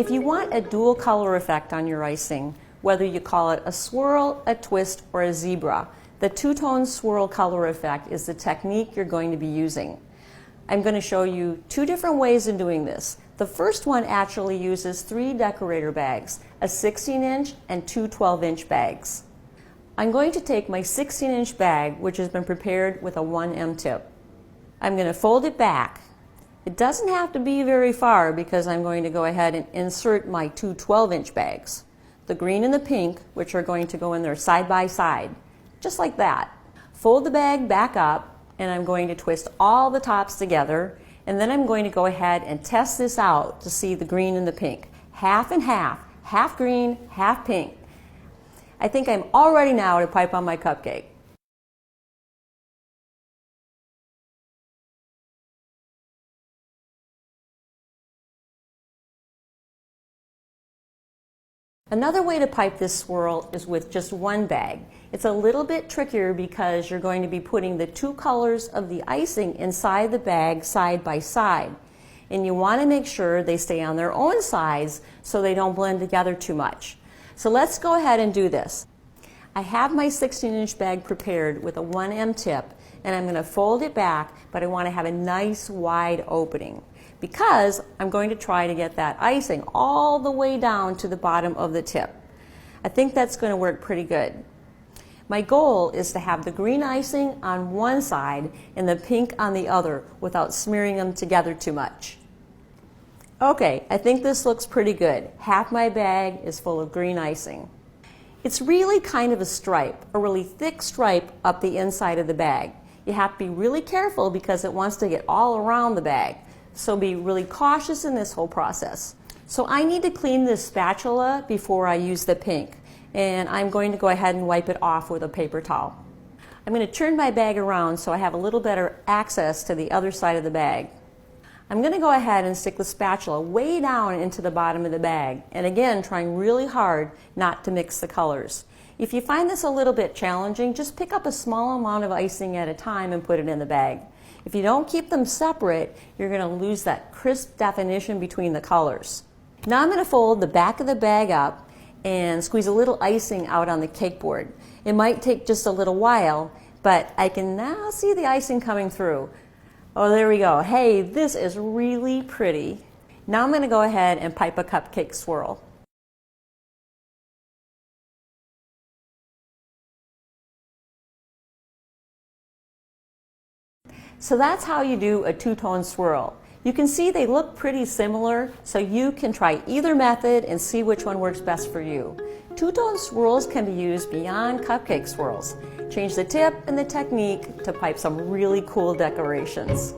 If you want a dual color effect on your icing, whether you call it a swirl, a twist, or a zebra, the two-tone swirl color effect is the technique you're going to be using. I'm going to show you two different ways of doing this. The first one actually uses 3 decorator bags, a 16-inch and 2 12-inch bags. I'm going to take my 16-inch bag, which has been prepared with a 1M tip. I'm going to fold it back. It doesn't have to be very far because I'm going to go ahead and insert my 2 12-inch bags, the green and the pink, which are going to go in there side by side, just like that. Fold the bag back up, and I'm going to twist all the tops together, and then I'm going to go ahead and test this out to see the green and the pink. Half and half, half green, half pink. I think I'm all ready now to pipe on my cupcake. Another way to pipe this swirl is with just one bag. It's a little bit trickier because you're going to be putting the 2 colors of the icing inside the bag side by side. And you want to make sure they stay on their own sides so they don't blend together too much. So let's go ahead and do this. I have my 16-inch bag prepared with a 1M tip, and I'm going to fold it back, but I want to have a nice wide opening, because I'm going to try to get that icing all the way down to the bottom of the tip. I think that's going to work pretty good. My goal is to have the green icing on one side and the pink on the other without smearing them together too much. Okay, I think this looks pretty good. Half my bag is full of green icing. It's really kind of a stripe, a really thick stripe up the inside of the bag. You have to be really careful because it wants to get all around the bag. So be really cautious in this whole process. So I need to clean this spatula before I use the pink, and I'm going to go ahead and wipe it off with a paper towel. I'm going to turn my bag around so I have a little better access to the other side of the bag. I'm going to go ahead and stick the spatula way down into the bottom of the bag, and again trying really hard not to mix the colors. If you find this a little bit challenging, just pick up a small amount of icing at a time and put it in the bag. If you don't keep them separate, you're going to lose that crisp definition between the colors. Now I'm going to fold the back of the bag up and squeeze a little icing out on the cake board. It might take just a little while, but I can now see the icing coming through. Oh, there we go. Hey, this is really pretty. Now I'm going to go ahead and pipe a cupcake swirl. So that's how you do a two-tone swirl. You can see they look pretty similar, so you can try either method and see which one works best for you. Two-tone swirls can be used beyond cupcake swirls. Change the tip and the technique to pipe some really cool decorations.